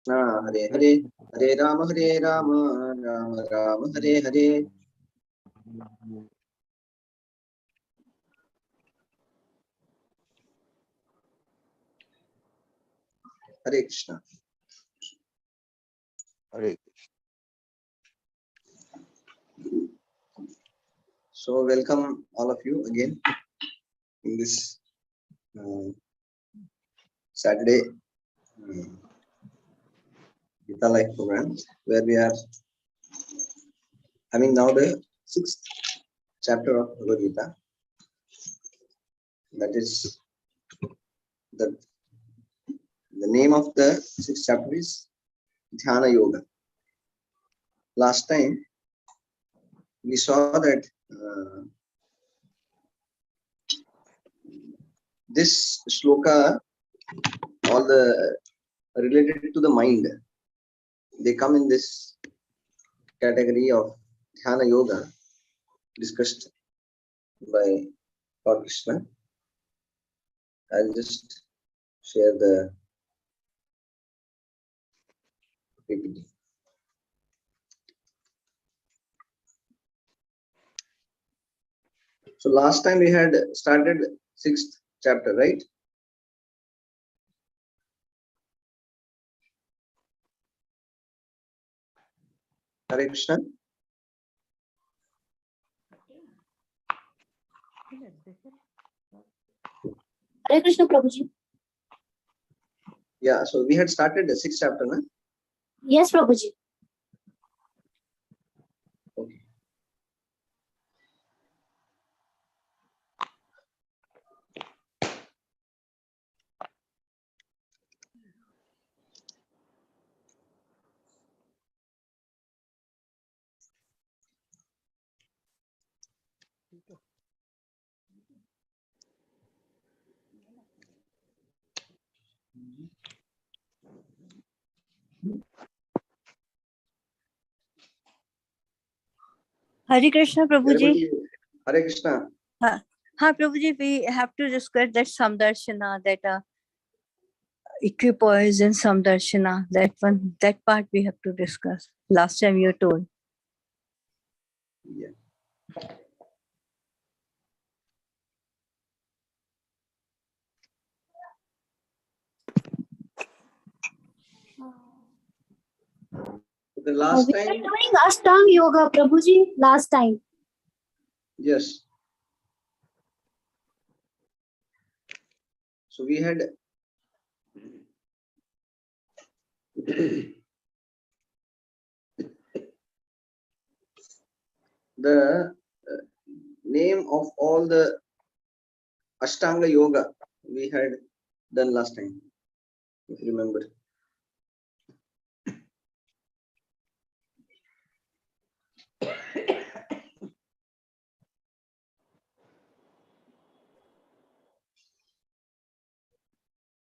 Krishna, Hare Hare, Hare Rama, Rama Rama, Hare Hare. Hare Krishna. Hare. So welcome all of you again in this Saturday Geeta Life program, where we are having now the 6th chapter of Bhagwad Gita. That is the name of the 6th chapter is Dhyana Yoga. Last time we saw that this shloka, all the related to the mind, they come in this category of Dhyana Yoga discussed by Lord Krishna. I'll just share the PPT. So last time we had started 6th chapter, right? Hare Krishna. Hare Krishna, Prabhuji. Yeah, so we had started the 6th chapter, na? Yes, Prabhuji. Okay. Hare Krishna, Prabhuji. Hare Krishna. Ha, Prabhuji, we have to discuss that Samdarshana, that equipoise and Samdarshana, that one, that part we have to discuss. Last time you told. Yeah. The last We time. were doing Ashtanga Yoga, Prabhuji, last time. Yes. So we had the name of all the Ashtanga Yoga we had done last time, if you remember.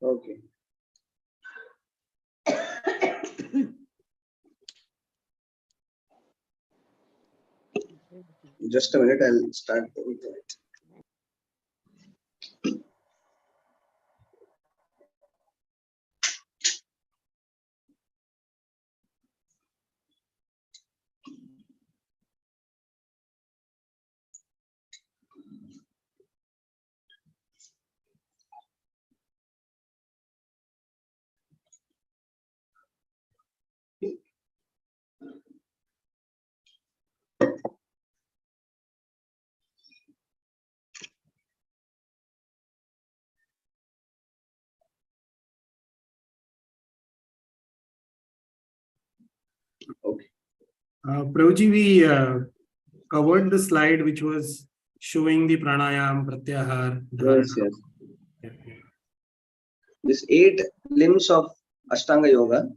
Okay. Just a minute, I'll start with it. Okay. Prabhuji, we covered the slide which was showing the pranayam, pratyahar, dharana. Yes, yes. These 8 limbs of Ashtanga Yoga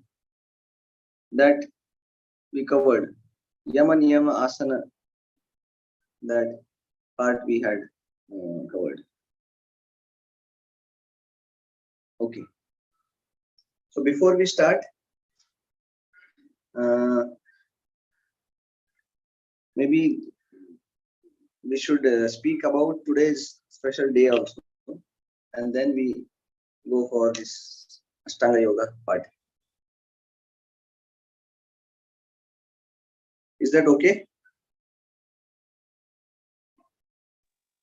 that we covered. Yama, Niyama, Asana, that part we had covered. Okay. So before we start, maybe we should speak about today's special day also, and then we go for this Ashtanga Yoga part. Is that okay?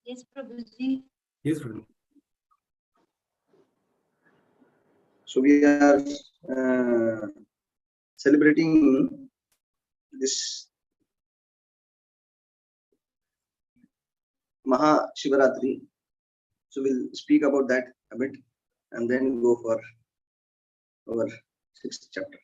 Yes, Prabhuji. Yes, Prabhu. So we are celebrating this Maha Shivaratri. So we'll speak about that a bit and then go for our 6th chapter.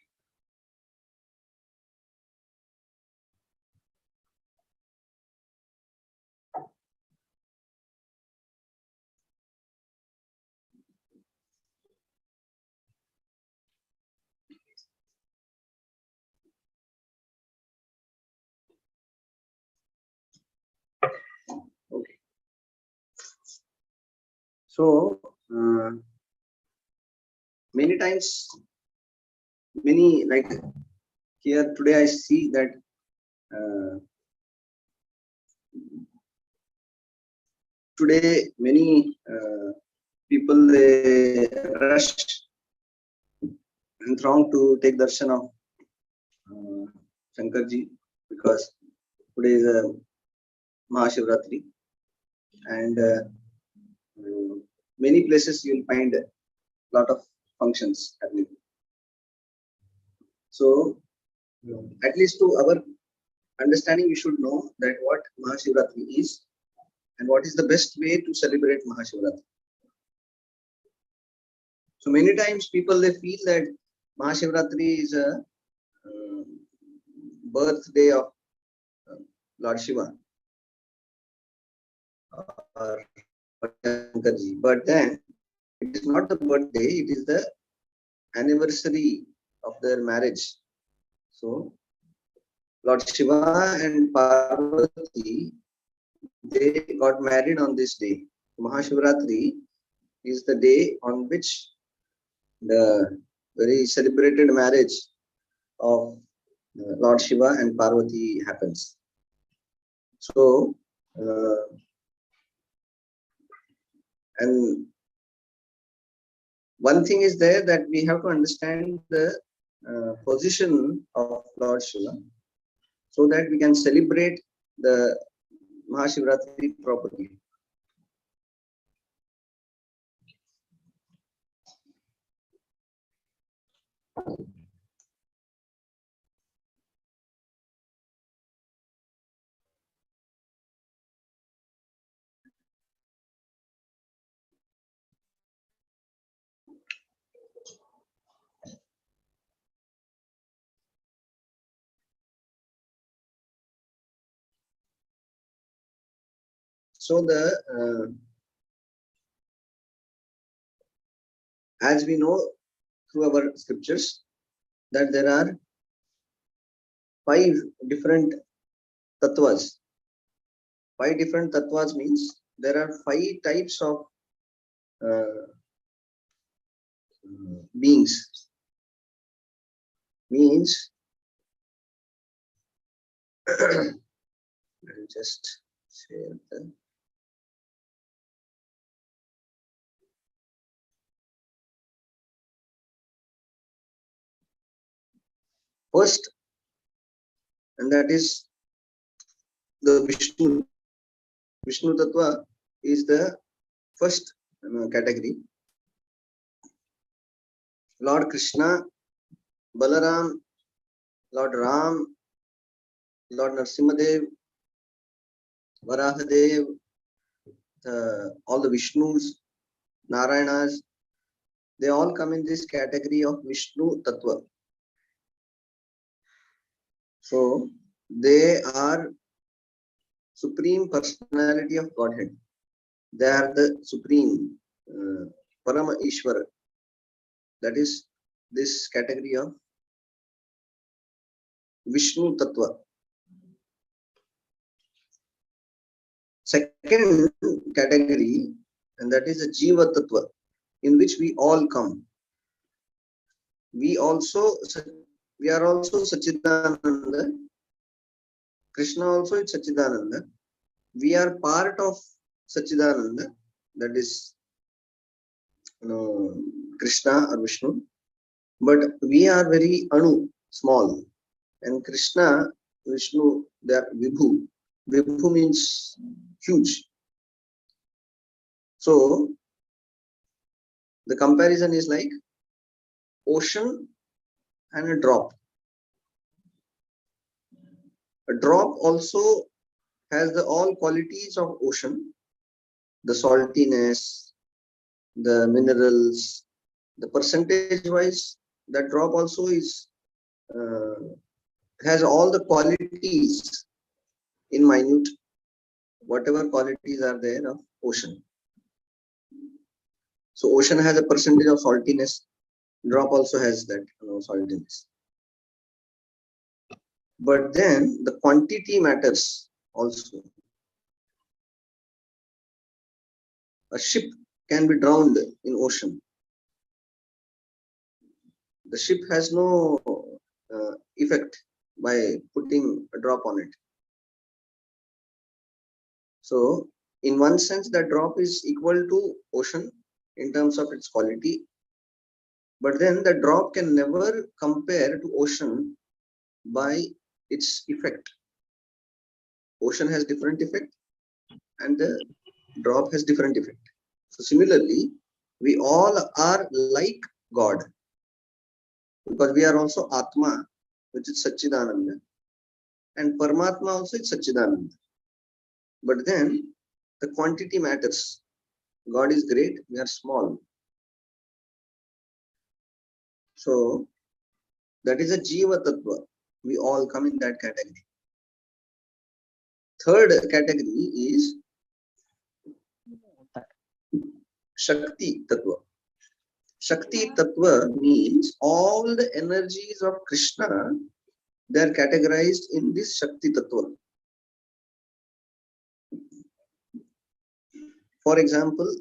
Okay. So many times, like here today I see that today many people they rush and throng to take darshan of Shankarji because today is a Mahashivratri and many places you will find a lot of functions happening. So at least to our understanding, we should know that what Mahashivratri is and what is the best way to celebrate Mahashivratri. So many times people they feel that Mahashivratri is a birthday of Lord Shiva or Shankarji, but then it is not the birthday; it is the anniversary of their marriage. So Lord Shiva and Parvati they got married on this day. Mahashivratri is the day on which the very celebrated marriage of Lord Shiva and Parvati happens. So, and one thing is there that we have to understand the position of Lord Shiva so that we can celebrate the Mahashivratri properly. So as we know through our scriptures that there are 5 different tattvas. 5 different tattvas means there are 5 types of beings. Means let me just share the first, and that is the Vishnu. Vishnu Tattva is the first category. Lord Krishna, Balaram, Lord Ram, Lord Narsimhadev, Varahadev, all the Vishnus, Narayanas, they all come in this category of Vishnu Tattva. So they are supreme personality of Godhead. They are the supreme Parama Ishvara. That is this category of Vishnu Tattva. Second category, and that is the Jiva Tattva, in which we all come. We are also Sachidananda. Krishna also is Sachidananda. We are part of Sachidananda, that is Krishna or Vishnu, but we are very small, and Krishna Vishnu, they are Vibhu. Vibhu means huge. So the comparison is like ocean and a drop. A drop also has all qualities of ocean, the saltiness, the minerals, the percentage wise, that drop also is has all the qualities in minute, whatever qualities are there of ocean. So ocean has a percentage of saltiness, drop also has that saltiness. But then the quantity matters also. A ship can be drowned in ocean. The ship has no effect by putting a drop on it. So in one sense, that drop is equal to ocean in terms of its quality. But then the drop can never compare to ocean by its effect. Ocean has different effect and the drop has different effect. So similarly, we all are like God, because we are also Atma, which is Satchidananda, and Paramatma also is Satchidananda. But then the quantity matters. God is great, we are small. So that is a Jiva Tattva. We all come in that category. Third category is Shakti Tattva. Shakti Tattva means all the energies of Krishna, they are categorized in this Shakti Tattva. For example,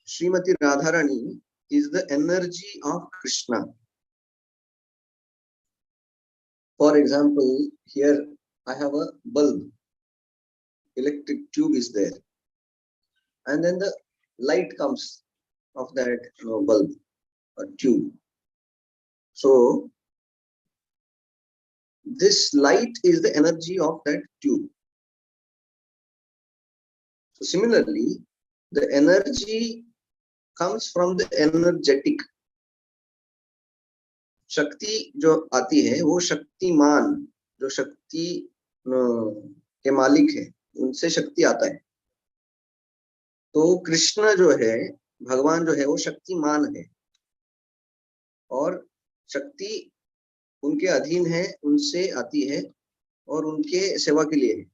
Srimati Radharani is the energy of Krishna. For example, here I have a bulb, electric tube is there, and then the light comes of that bulb or tube. So this light is the energy of that tube. So similarly, the energy comes from the energetic. शक्ति जो आती है वो शक्तिमान, जो शक्ति के मालिक है, उनसे शक्ति आता है. तो कृष्ण जो है, भगवान जो है, वो शक्तिमान है और शक्ति उनके अधीन है, उनसे आती है और उनके सेवा के लिए है.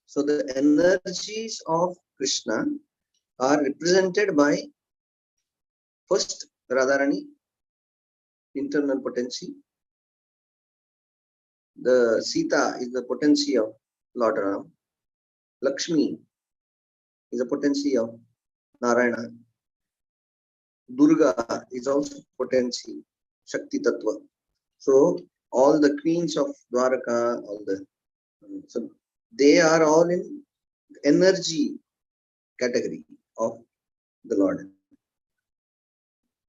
So the energies of Krishna are represented by first Radharani, internal potency. The Sita is the potency of Lord Ram. Lakshmi is a potency of Narayana. Durga is also potency, Shakti Tattva. So all the queens of Dwaraka, so they are all in energy category of the Lord.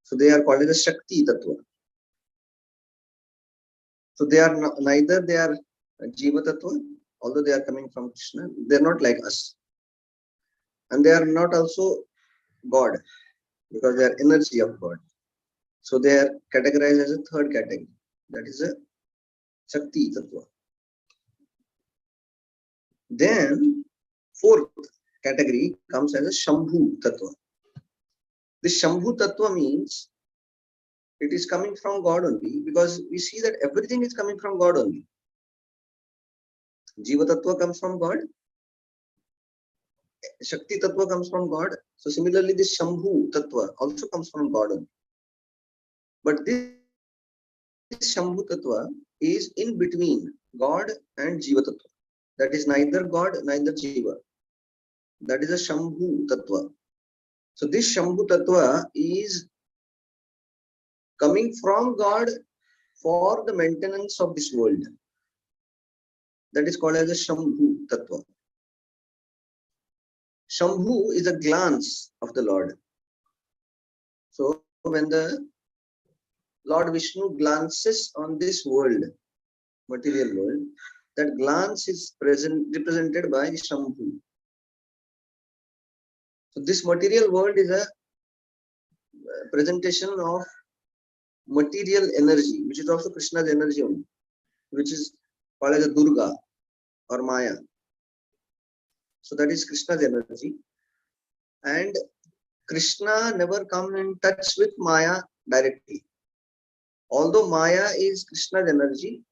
So they are called as a Shakti Tattva. So they are neither they are Jiva Tattva, although they are coming from Krishna, they are not like us. And they are not also God, because they are energy of God. So they are categorized as a third category, that is a Shakti Tattva. Then fourth category comes as a Shambhu Tattva. This Shambhu Tattva means it is coming from God only, because we see that everything is coming from God only. Jiva Tattva comes from God, Shakti Tattva comes from God. So similarly, this Shambhu Tattva also comes from God only. But this Shambhu Tattva is in between God and Jiva Tattva. That is neither God, neither Jiva. That is a Shambhu Tattva. So this Shambhu Tattva is coming from God for the maintenance of this world. That is called as a Shambhu Tattva. Shambhu is a glance of the Lord. So when the Lord Vishnu glances on this world, material world, that glance is represented by Shambhu. So this material world is a presentation of material energy, which is also Krishna's energy only, which is called as a Durga or Maya. So that is Krishna's energy. And Krishna never comes in touch with Maya directly. Although Maya is Krishna's energy,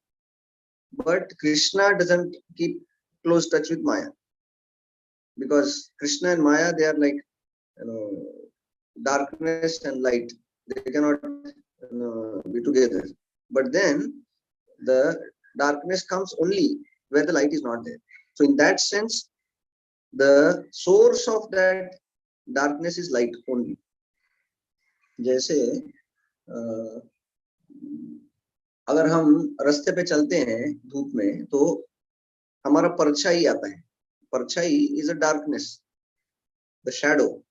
but Krishna doesn't keep close touch with Maya. Because Krishna and Maya, they are like, darkness and light. They cannot be together. But then the darkness comes only where the light is not there. So in that sense, the source of that darkness is light only. जैसे अगर हम रास्ते पे चलते हैं धूप में तो हमारा परछाई आता है. परछाई is a darkness, the shadow.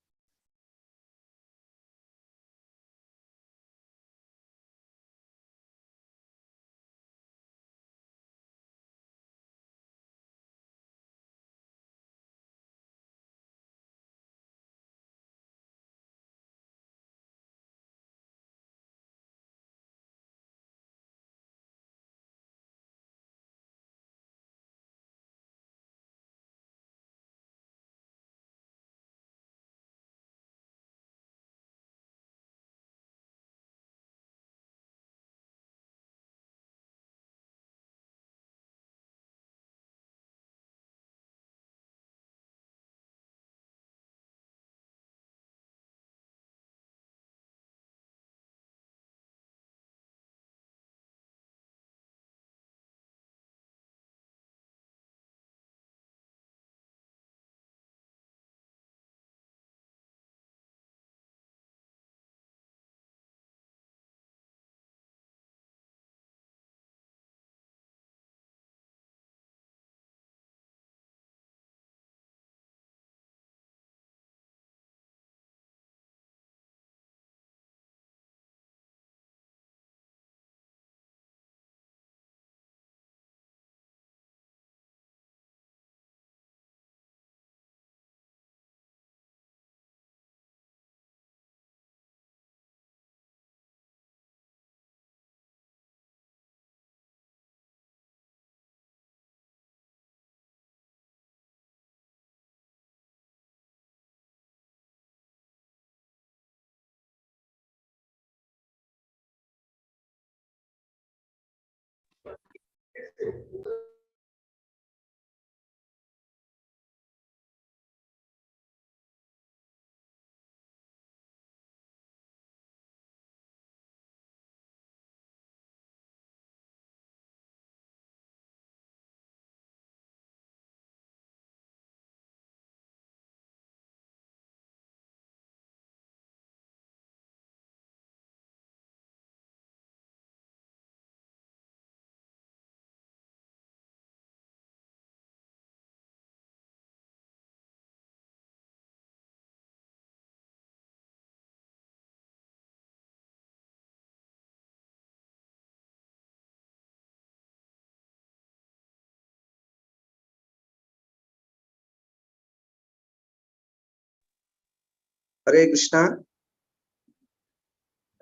Hare Krishna.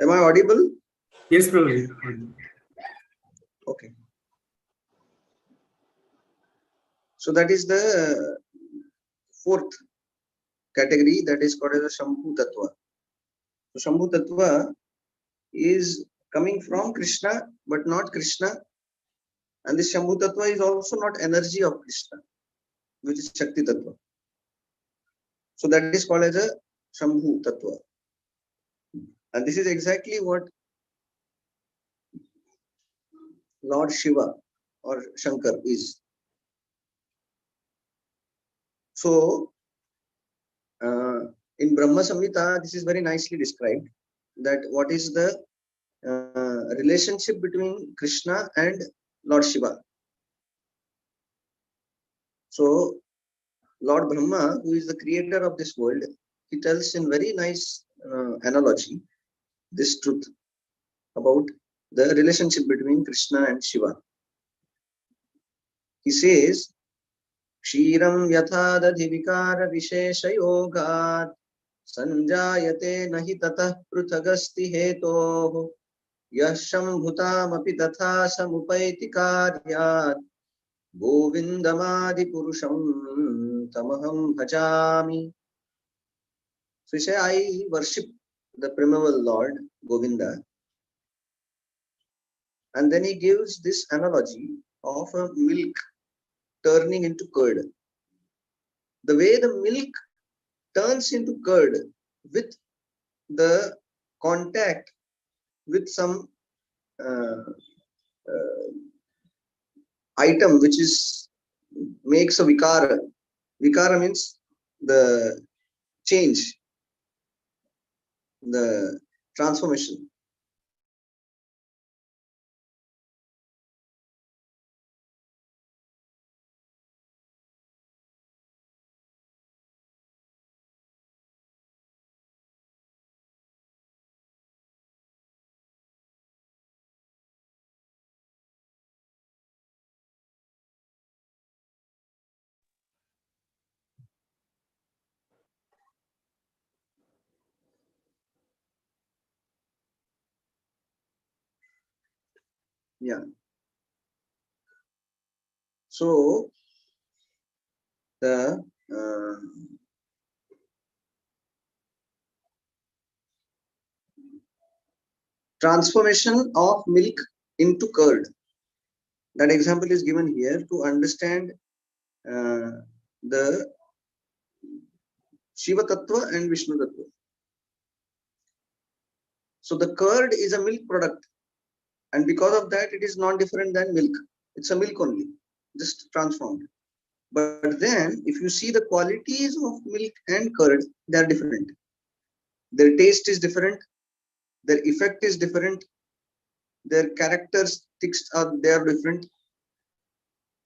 Am I audible? Yes, Prabhuji. Okay. So that is the fourth category, that is called as a Shambhu Tattva. So Shambhu Tattva is coming from Krishna, but not Krishna. And this Shambhu Tattva is also not energy of Krishna, which is Shakti Tattva. So that is called as a Shambhu Tattva. And this is exactly what Lord Shiva or Shankar is. So in Brahma Samhita, this is very nicely described, that what is the relationship between Krishna and Lord Shiva. So Lord Brahma, who is the creator of this world, he tells in very nice analogy this truth about the relationship between Krishna and Shiva. He says, Kshiram yatha dadhi vikara vishesha yogat sanjayate nahi tatah pruthagasti hetoh yasham bhutam api tatha samupaiti karyat govindamadi purusham tamaham bhajami. So he says, I worship the primeval Lord, Govinda. And then he gives this analogy of a milk turning into curd. The way the milk turns into curd with the contact with some uh, uh, item which is makes a vikara. Vikara means the change, the transformation. Yeah. So the transformation of milk into curd. That example is given here to understand the Shiva Tattva and Vishnu Tattva. So the curd is a milk product, and because of that, it is not different than milk. It's a milk only, just transformed. But then, if you see the qualities of milk and curd, they are different. Their taste is different. Their effect is different. Their characteristics are different.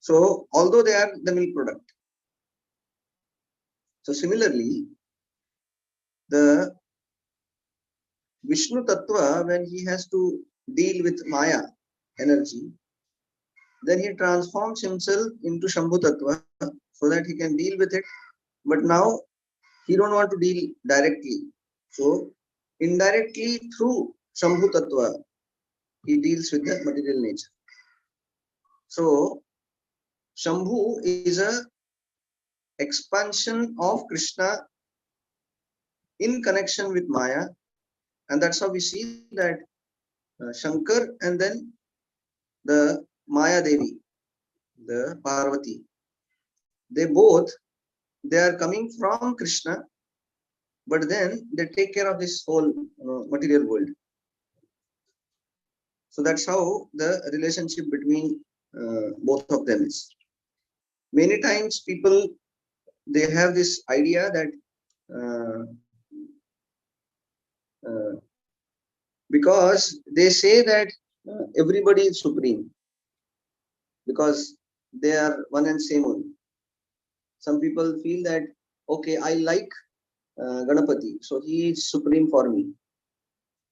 So, although they are the milk product, so similarly, the Vishnu Tattva, when he has to deal with Maya energy, then he transforms himself into Shambhu Tattva so that he can deal with it. But now he don't want to deal directly. So indirectly through Shambhu Tattva, he deals with the material nature. So Shambhu is a expansion of Krishna in connection with Maya, and that's how we see that Shankar and then the Maya Devi, the Parvati, they are coming from Krishna, but then they take care of this whole material world. So that's how the relationship between both of them is. Many times people, they have this idea that uh, because they say that everybody is supreme because they are one and same only. Some people feel that, okay, I like Ganapati, so he is supreme for me.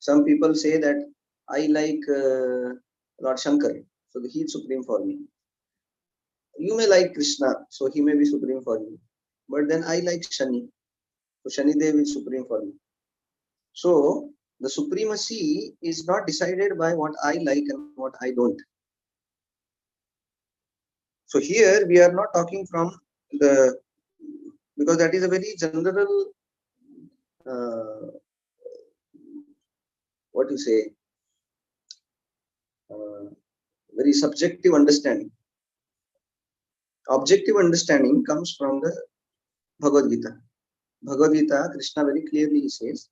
Some people say that I like Lord Shankar, so he is supreme for me. You may like Krishna, so he may be supreme for you. But then I like Shani, so Shani Dev is supreme for me. So the supremacy is not decided by what I like and what I don't. So here we are not talking from the, because that is a very general, what you say, very subjective understanding. Objective understanding comes from the Bhagwad Gita. Bhagavad Gita, Krishna very clearly says,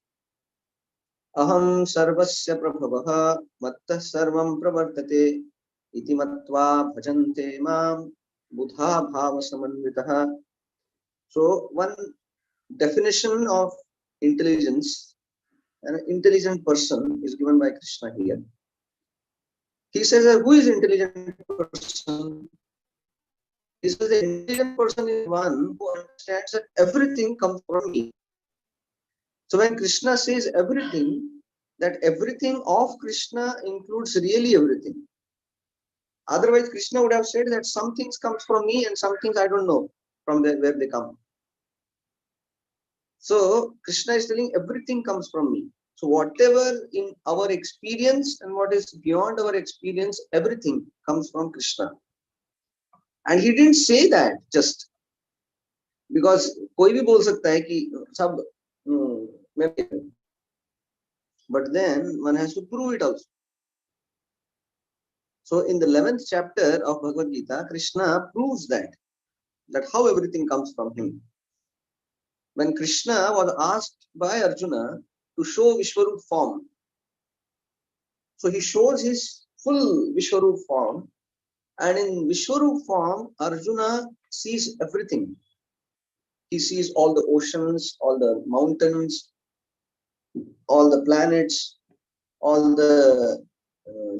Aham sarvasya prabhavaha mattah sarvam pravartate iti matva bhajante mam buddha bhava samanvitaha. So one definition of intelligence, an intelligent person is given by Krishna here. He says that who is intelligent person? He says the intelligent person is one who understands that everything comes from me. So when Krishna says everything, that everything of Krishna includes really everything. Otherwise, Krishna would have said that some things comes from me and some things I don't know from where they come. So Krishna is telling everything comes from me. So whatever in our experience and what is beyond our experience, everything comes from Krishna. And he didn't say that just because कोई भी बोल सकता है कि सब but then one has to prove it also. So in the 11th chapter of Bhagwad Gita, Krishna proves that how everything comes from him. When Krishna was asked by Arjuna to show Vishwarup form, so he shows his full Vishwarup form, and in Vishwarup form, Arjuna sees everything. He sees all the oceans, all the mountains, all the planets, all the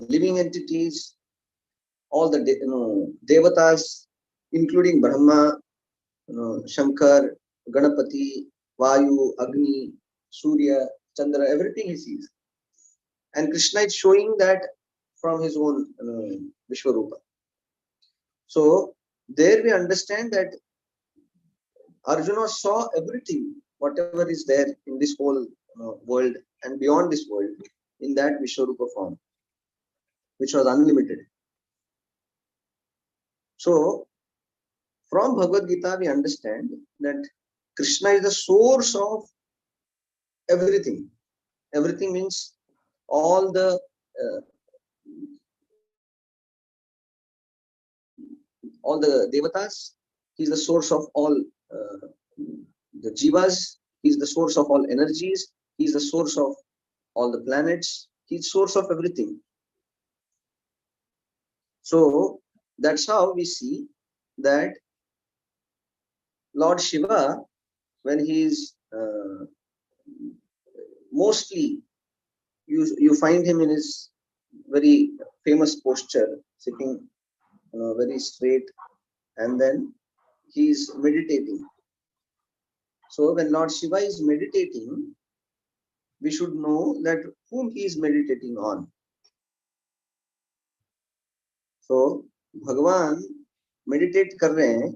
living entities, all the devatas, including Brahma, Shankar, Ganapati, Vayu, Agni, Surya, Chandra, everything he sees. And Krishna is showing that from his own Vishwarupa. So there we understand that Arjuna saw everything, whatever is there in this whole world and beyond this world, in that Vishwarupa form, which was unlimited. So from Bhagavad Gita, we understand that Krishna is the source of everything. Everything means all the devatas. He is the source of all the jivas. He is the source of all energies. He is the source of all the planets. He is the source of everything. So that's how we see that Lord Shiva, when he is mostly, you find him in his very famous posture, sitting very straight, and then he is meditating. So when Lord Shiva is meditating, we should know that whom he is meditating on. So Bhagavan meditate कर रहे हैं,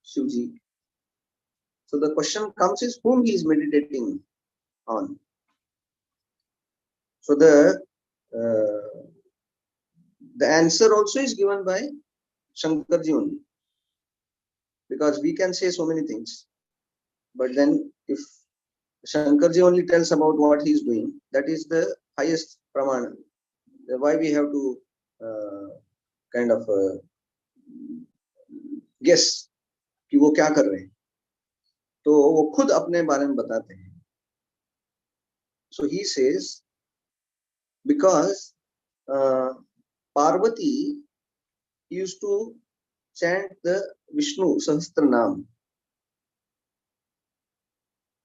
Shiv ji. So the question comes is whom he is meditating on. So the answer also is given by Shankarji only, because we can say so many things, but then if Shankarji only tells about what he is doing, that is the highest pramana. Why we have to kind of guess कि वो क्या कर रहे हैं, तो वो खुद अपने बारे में बताते हैं. So he says, because Parvati used to chant the Vishnu Sahasranam.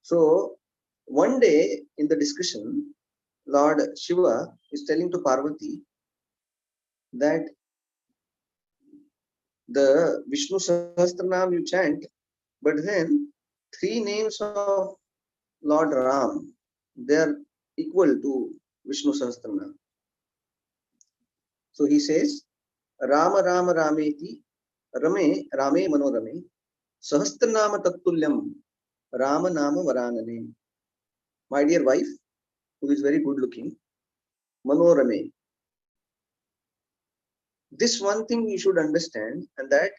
So one day in the discussion, Lord Shiva is telling to Parvati that the Vishnu Sahasranam you chant, but then 3 names of Lord Ram, they are equal to Vishnu Sahasranam. So he says, Rama Rama Rameti Rame Rame Manorame Sahasranama Tattulyam Rama Nama Varanane. My dear wife, who is very good looking, Manorame. This one thing we should understand, and that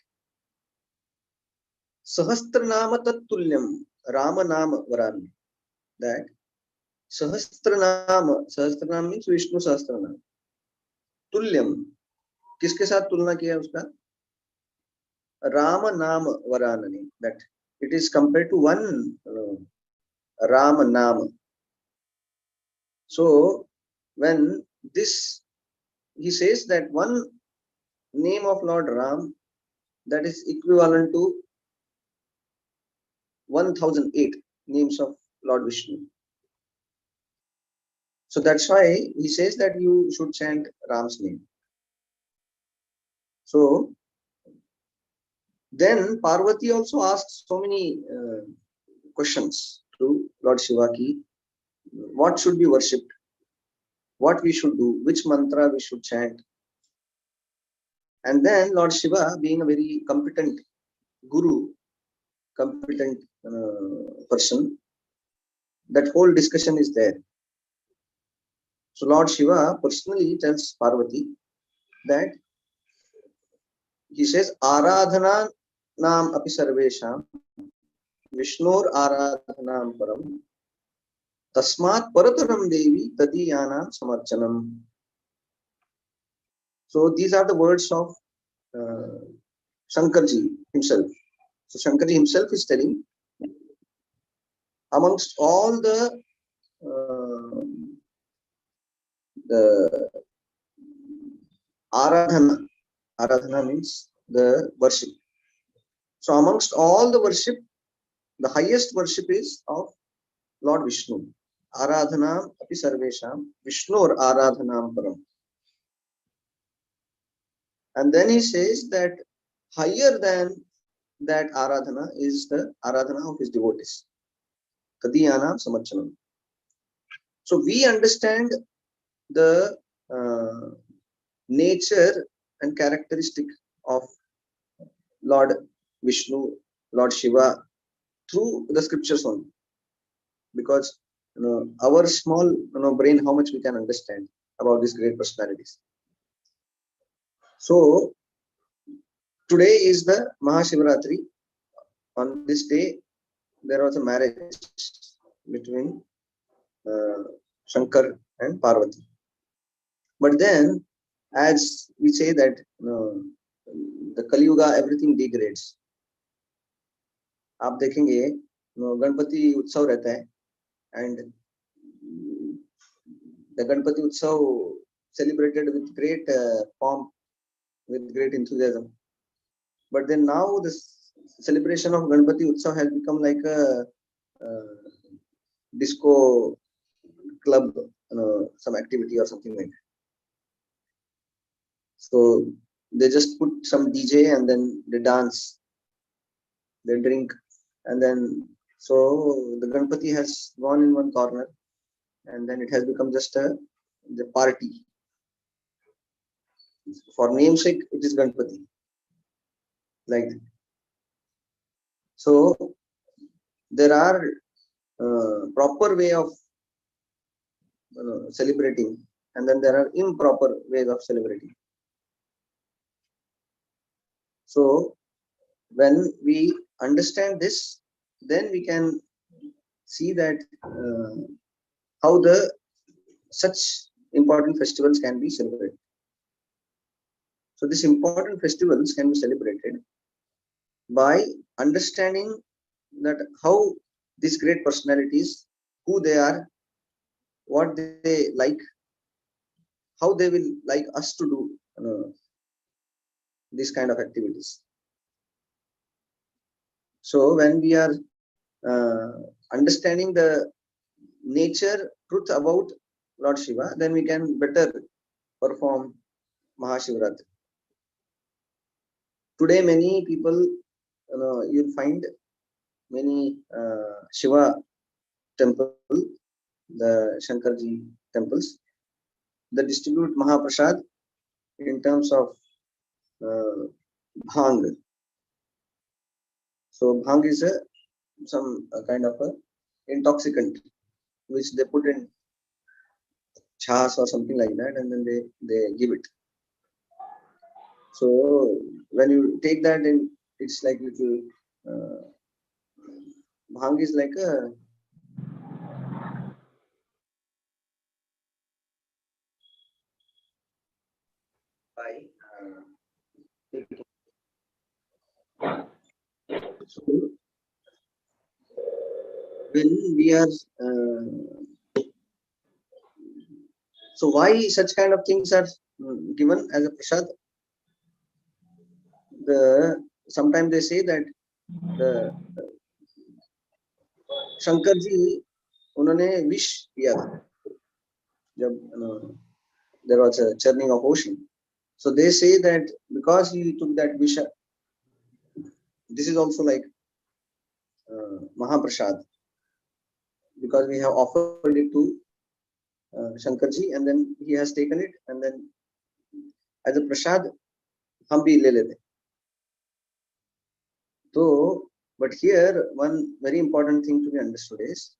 Sahasranama Tattulyam Rama Nama Varanane. That Sahasranama means Vishnu Sahasranam. Tulyam, किसके साथ तुलना किया उसका? Rama Nama Varanani. That it is compared to one Rama Nama. So when this, he says that one name of Lord Ram, that is equivalent to 1008 names of Lord Vishnu. So that's why he says that you should chant Ram's name. So then Parvati also asked so many questions to Lord Shiva ki, what should be worshipped, what we should do, which mantra we should chant, And then Lord Shiva, being a very competent guru, competent person, that whole discussion is there. So Lord Shiva personally tells Parvati that he says, Aradhana nam api sarvesham Vishnor Aradhanam Param Tasmat Parataram Devi Tadiyanam Samarchanam. So these are the words of Shankarji himself. So Shankarji himself is telling, amongst all the Aradhana means the worship. So amongst all the worship, the highest worship is of Lord Vishnu. Aradhanam api sarvesham Vishnur Aradhanam Param. And then he says that higher than that Aradhana is the Aradhana of his devotees. Tadiyanam Samarchanam. So we understand the nature and characteristic of Lord Vishnu, Lord Shiva through the scriptures only. Because our small brain, how much we can understand about these great personalities. So today is the Mahashivratri. On this day, there was a marriage between Shankar and Parvati. But then, as we say that the Kali Yuga, everything degrades. आप देखेंगे गणपति उत्सव रहता है and the Ganpati Utsav celebrated with great pomp, with great enthusiasm. But then now this celebration of Ganpati Utsav has become like a disco club, some activity or something like that. So they just put some DJ and then they dance, they drink, and then so the Ganpati has gone in one corner, and then it has become just the party. For namesake, it is Ganpati. Like that. So there are proper way of celebrating, and then there are improper ways of celebrating. So when we understand this, then we can see that how the such important festivals can be celebrated. So these important festivals can be celebrated by understanding that how these great personalities, who they are, what they like, how they will like us to do these kind of activities. So when we are understanding the nature, truth about Lord Shiva, then we can better perform Mahashivratri. Today, many people, you'll find many Shiva temple, the Shankarji temples, they distribute Mahaprasad in terms of bhang. So bhang is some kind of a intoxicant which they put in chas or something like that, and then they give it. So when you take that in, it's like little bhang is like a so when we are so why such kind of things are given as a prasad? Sometimes they say that the Shankar ji उन्होंने wish किया था जब there was a churning of ocean. So they say that because he took that wish, this is also like Mahaprasad, because we have offered it to Shankarji and then he has taken it, and then as a prasad हम भी ले लेते. So, but here one very important thing to be understood is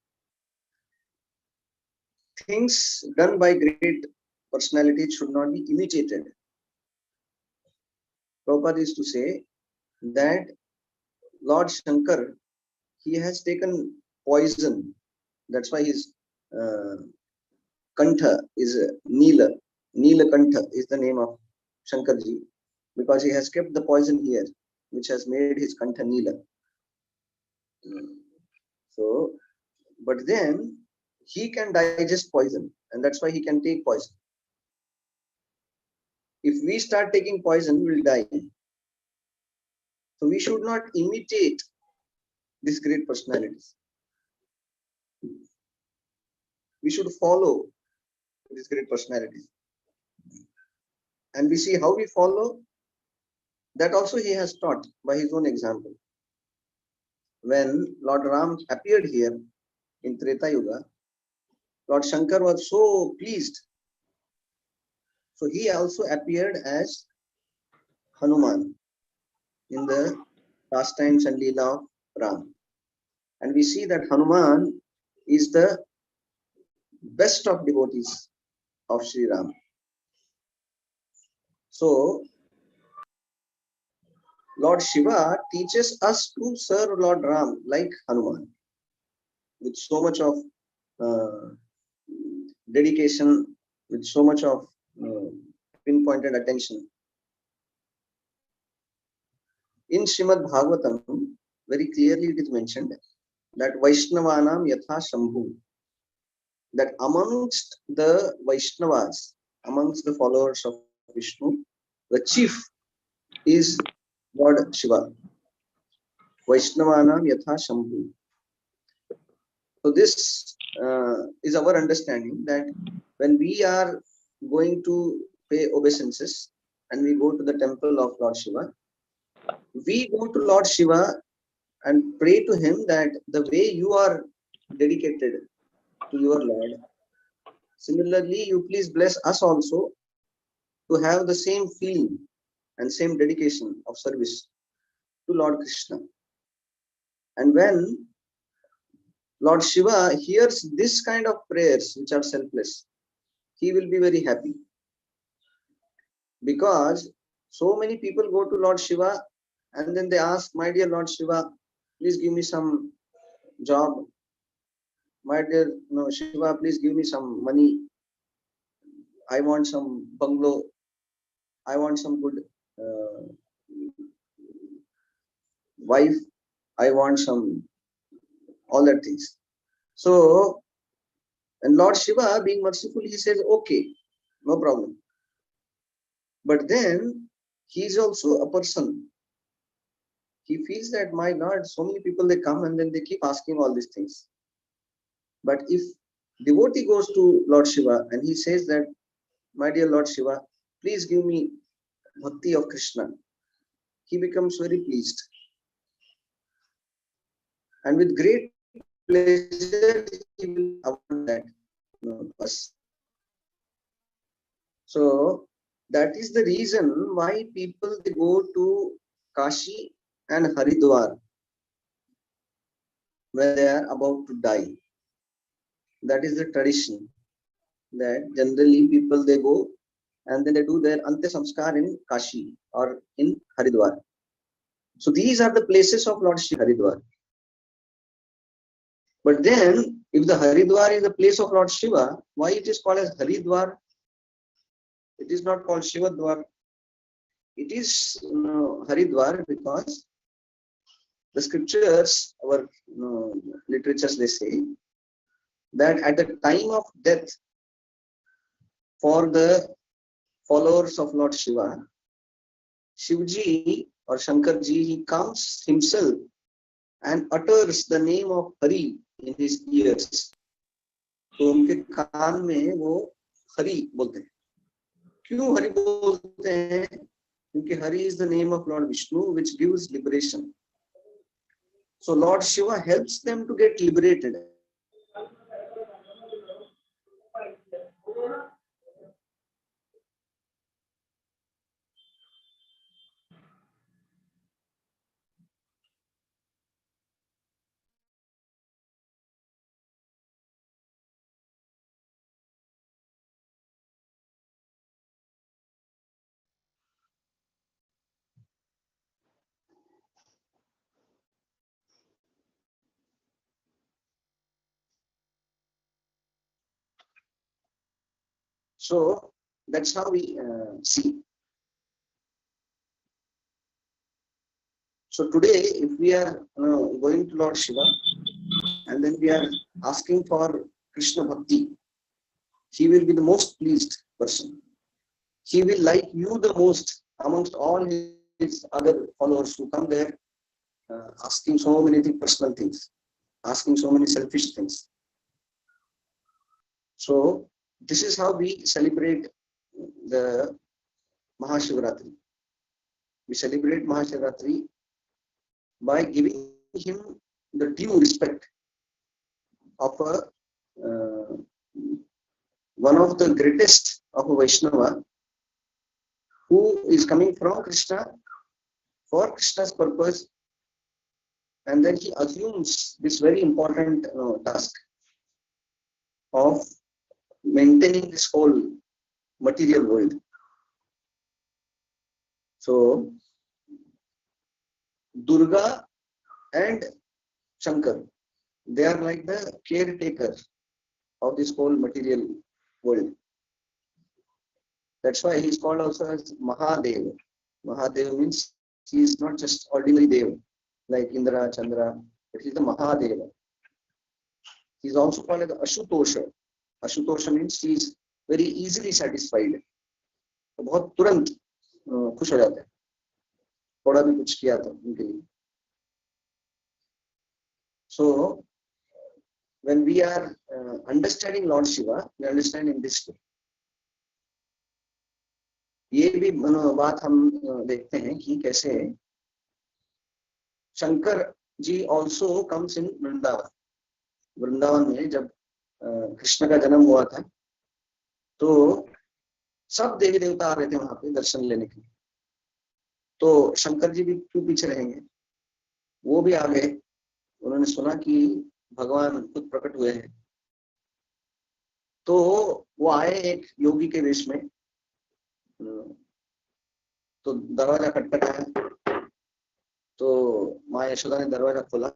things done by great personalities should not be imitated. Prabhupada is to say that Lord Shankar, he has taken poison. That's why his Kantha is Neela. Neela Kantha is the name of Shankarji, because he has kept the poison here, which has made his Kantha Neela. So, but then he can digest poison, and that's why he can take poison. If we start taking poison, we'll die. So we should not imitate these great personalities. We should follow these great personalities. And we see how we follow. That also he has taught by his own example. When Lord Ram appeared here in Treta Yuga, Lord Shankar was so pleased. So he also appeared as Hanuman in the pastimes and Leela of Ram. And we see that Hanuman is the best of devotees of Sri Ram. So Lord Shiva teaches us to serve Lord Ram like Hanuman, with so much of dedication, with so much of pinpointed attention. In Srimad Bhagavatam, very clearly it is mentioned that Vaishnavanam Yatha Shambhu, that amongst the Vaishnavas, amongst the followers of Vishnu, the chief is Lord Shiva. Vaishnavanam Yatha Shambhu. So this is our understanding, that when we are going to pay obeisances and we go to the temple of Lord Shiva, we go to Lord Shiva and pray to him that the way you are dedicated to your Lord, similarly you please bless us also to have the same feeling and same dedication of service to Lord Krishna. And when Lord Shiva hears this kind of prayers which are selfless, he will be very happy. Because so many people go to Lord Shiva and then they ask, my dear Lord Shiva, please give me some job. My dear Shiva, please give me some money. I want some bungalow. I want some good wife. I want some, all that things. So, and Lord Shiva, being merciful, he says, okay, no problem. But then he is also a person. He feels that, my Lord, so many people, they come and then they keep asking all these things. But if devotee goes to Lord Shiva and he says that, my dear Lord Shiva, please give me bhakti of Krishna, he becomes very pleased. And with great pleasure, he will award that to us. So that is the reason why people, they go to Kashi and Haridwar when they are about to die. That is the tradition, that generally people, they go and then they do their Ante Samskar in Kashi or in Haridwar. So these are the places of Lord Shiva, Haridwar. But then, if the Haridwar is the place of Lord Shiva, why it is called as Haridwar? It is not called Shivadwar. It is Haridwar because the scriptures, our literatures, they say that at the time of death for the followers of Lord Shiva, Shivji or Shankarji, he comes himself and utters the name of Hari in his ears. तो उनके कान में वो हरि बोलते हैं. क्यों हरि बोलते हैं? क्योंकि Hari is the name of Lord Vishnu, which gives liberation. So Lord Shiva helps them to get liberated. So that's how we see. So today, if we are going to Lord Shiva, and then we are asking for Krishna Bhakti, he will be the most pleased person. He will like you the most amongst all his other followers who come there asking so many personal things, asking so many selfish things. So this is how we celebrate the Mahashivratri. We celebrate Mahashivratri by giving him the due respect of one of the greatest of a Vaishnava who is coming from Krishna for Krishna's purpose, and then he assumes this very important task of maintaining this whole material world. So Durga and Shankar, they are like the caretaker of this whole material world. That's why he is called also as Mahadev. Mahadev means he is not just ordinary Dev like Indra, Chandra, but he is the Mahadeva. He is also called as Ashutosha. Ashutosha means he is very easily satisfied. तो बहुत तुरंत खुश हो जाते हैं, थोड़ा भी कुछ किया तो उनके लिए. So when we are understanding Lord Shiva, we understand in this way. ये भी बात हम देखते हैं कि कैसे Shankar ji also comes in Vrindavan. Vrindavan में जब कृष्ण का जन्म हुआ था तो सब देवी देवता आ रहे थे वहां पे दर्शन लेने के लिए. तो शंकर जी भी क्यों पीछे रहेंगे, वो भी आ गए. उन्होंने सुना कि भगवान खुद प्रकट हुए हैं, तो वो आए एक योगी के वेश में. तो दरवाजा खटखटाया, तो माँ यशोदा ने दरवाजा खोला,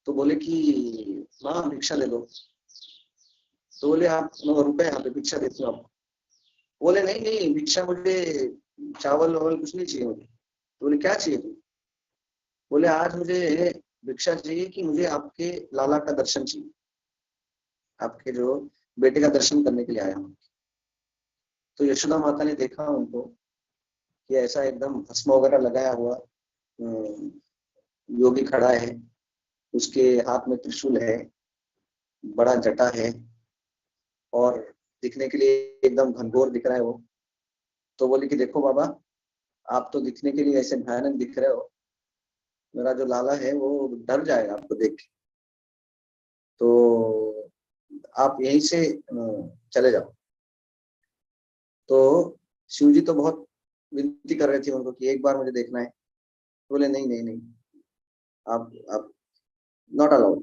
तो बोले कि माँ भिक्षा ले लो. तो बोले आप रुपए यहाँ पे भिक्षा देती हूँ आपको. बोले नहीं नहीं, भिक्षा मुझे चावल वावल कुछ नहीं चाहिए मुझे. तो बोले क्या चाहिए तुम? बोले आज मुझे भिक्षा चाहिए कि मुझे आपके लाला का दर्शन चाहिए, आपके जो बेटे का दर्शन करने के लिए आया हूँ. तो यशोदा माता ने देखा उनको कि ऐसा एकदम भस्म वगैरह लगाया हुआ योगी खड़ा है, उसके हाथ में त्रिशूल है, बड़ा जटा है और दिखने के लिए एकदम घनघोर दिख रहा है वो. तो बोली कि देखो बाबा, आप तो दिखने के लिए ऐसे भयानक दिख रहे हो, मेरा जो लाला है वो डर जाएगा आपको देख के, तो आप यहीं से चले जाओ. तो शिव जी तो बहुत विनती कर रहे थे उनको कि एक बार मुझे देखना है. बोले नहीं नहीं नहीं, आप नॉट अलाउड.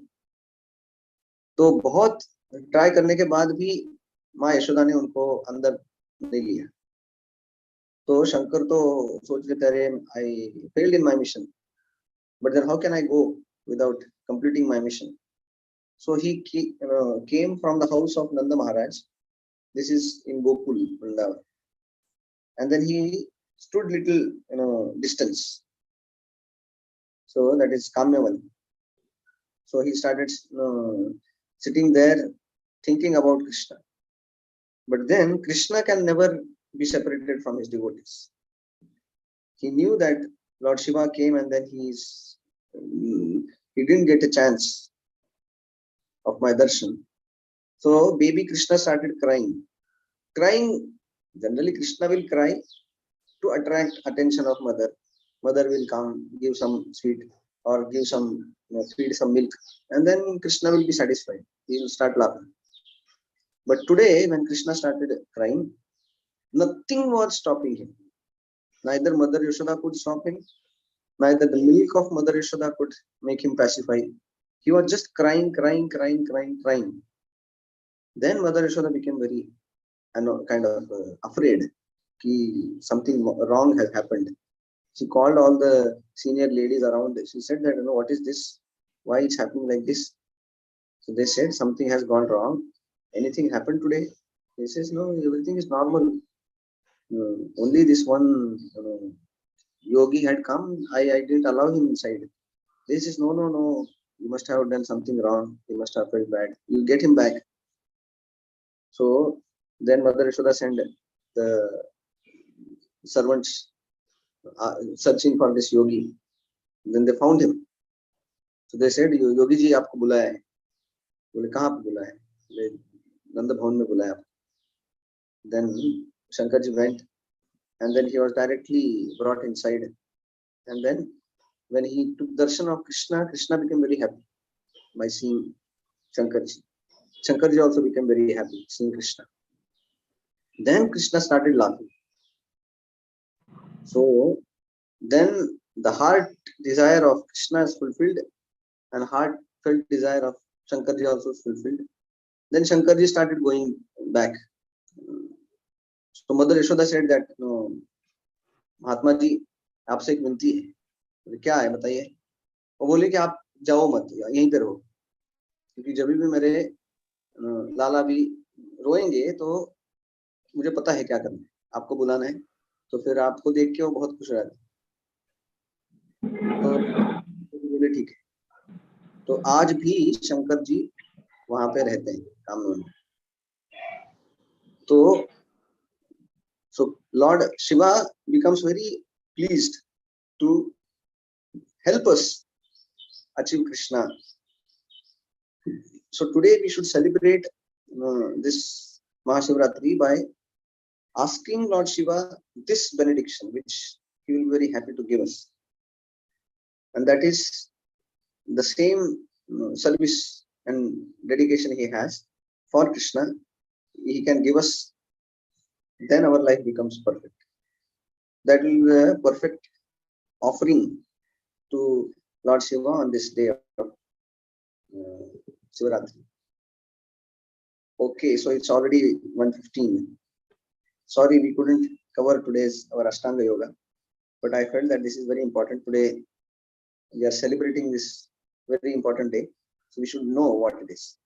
तो बहुत ट्राई करने के बाद भी माँ यशोदा ने उनको अंदर नहीं लिया. तो शंकर तो सोच रहे थे, अरे I failed in my mission, but then how can I go without completing my mission. So he came from the house of Nanda Maharaj. This is in Gokul, Vrindavan. And then he stood little distance. So that is Kamyavan. So he started sitting there thinking about Krishna. But then Krishna can never be separated from his devotees. He knew that Lord Shiva came and then he didn't get a chance of my darshan. So baby Krishna started crying. Generally Krishna will cry to attract attention of mother. Mother will come, give some sweet or give some feed some milk, and then Krishna will be satisfied. He will start laughing. But today when Krishna started crying, nothing was stopping him. Neither Mother Yashoda could stop him, neither the milk of Mother Yashoda could make him pacify. He was just crying. Then Mother Yashoda became very kind of afraid that something wrong has happened. She called all the senior ladies around. She said that, what is this? Why it's happening like this? So they said something has gone wrong. Anything happened today? He says, no, everything is normal. Only this one yogi had come. I didn't allow him inside. This is no. You must have done something wrong. He must have felt bad. You get him back. So then Mother Yashoda sent the servants searching for this yogi. Then they found him. So they said, Yogi ji आपको बुलाया है. बोले कहाँ पे बुलाया है? बोले नंद भवन में बुलाया. Then Shankar ji went, and then he was directly brought inside. And then when he took darshan of Krishna, Krishna became very happy by seeing Shankar ji. Shankar ji also became very happy seeing Krishna. Then Krishna started laughing. So then the heart desire of Krishna is fulfilled, and heartfelt desire of Shankar ji also is fulfilled. Then Shankar ji started going back. So Mother Yashoda said that, no, Mahatma ji आपसे एक विनती है. बोले क्या है बताइए. वो बोले कि आप जाओ मत, यहीं पे रहो, क्योंकि जब भी मेरे लाला भी रोएंगे तो मुझे पता है क्या करना है. आपको बुलाना है तो फिर आपको देख के वो बहुत खुश रहते. तो बोले ठीक है. तो आज भी शंकर जी वहां पे रहते हैं कामनवन में. तो so Lord Shiva becomes very pleased to help us achieve Krishna. So today we should celebrate this Mahashivratri by asking Lord Shiva this benediction, which he will be very happy to give us. And that is the same service and dedication he has for Krishna. He can give us, then our life becomes perfect. That will be a perfect offering to Lord Shiva on this day of Shivaratri. Okay, so it's already 1:15. Sorry, we couldn't cover today's our Ashtanga Yoga, but I felt that this is very important today. We are celebrating this very important day, so we should know what it is.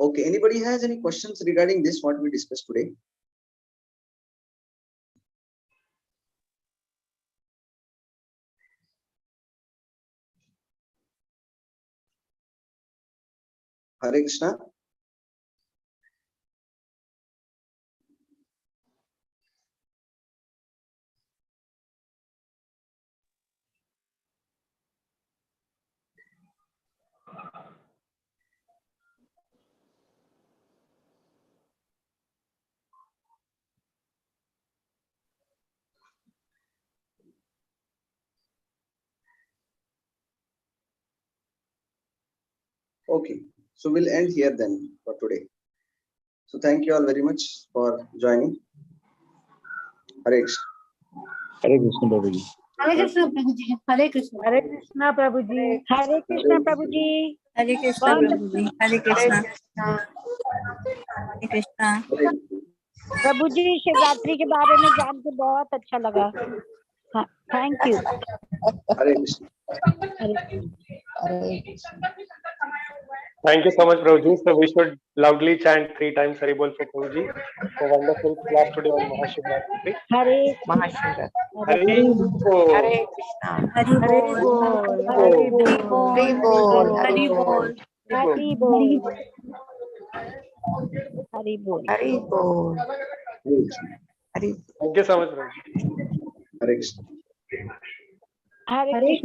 Okay, anybody has any questions regarding this, what we discussed today? Hare Krishna. Okay, so we'll end here then for today. So thank you all very much for joining. Hare Krishna. Hare Krishna, Prabhuji. Hare Krishna Prabhuji. Hare Krishna. Hare Krishna Prabhuji. Hare Krishna Prabhuji. Hare Krishna, Prabhuji. Hare Krishna. Hare Krishna. प्रभुजी शिवरात्रि के बारे में जान के बहुत अच्छा लगा. Thank you. Hare Krishna. Thank you so much, Prabhuji. So we should loudly chant 3 times Hari Bol for Prabhuji. So wonderful class today on Mahashivratri. Hare Hari Bol. Hare Krishna. Hari Hare Bol. बोल. हरे बोल. Hari Bol. Hari बोल. हरि बोल. हरि बोल. Hare Krishna. Thank you so much, Prabhuji. Hare Krishna. Hare Krishna.